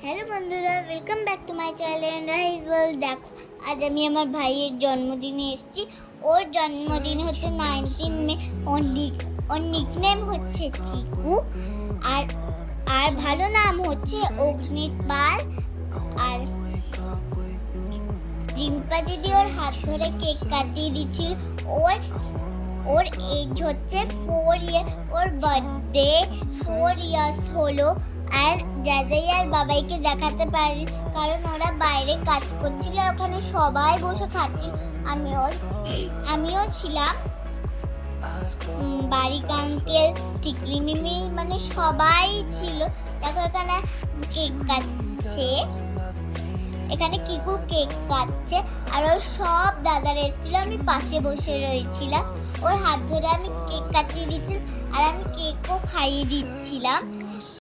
Hello বন্ধুরা, welcome back to my channel rise world. দেখো, আজ আমি আমার ভাইয়ের জন্মদিনে এসেছি। ওর জন্মদিন হচ্ছে 19 মে। ওর নিকনেম হচ্ছে চিকু। আর আর ভালো নাম হচ্ছে অগ্নিত পাল। আর রিম্পা দিদি ওর হাত ধরে কেক কাটিয়ে দিচ্ছিল। ওর ওর এজ হচ্ছে 4 ইয়ার। ওর বার্থডে 4 ইয়ার্স হলো। আর জাজাই আর বাবাইকে দেখাতে পারি, কারণ ওরা বাইরে কাজ করছিল, ওখানে সবাই বসে খাচ্ছিল। আমিও ছিলাম। বাড়ির আঙ্কেল, টিকলি মিমি, মানে সবাই ছিল। দেখো এখানে কেক কাটছে, এখানে কিকু কেক কাটছে। আর ওর সব দাদারা এসেছিল, আমি পাশে বসে রয়েছিলাম। ওর হাত ধরে আমি কেক কাটিয়ে দিচ্ছিলাম, আর আমি কেকও খাইয়ে দিচ্ছিলাম।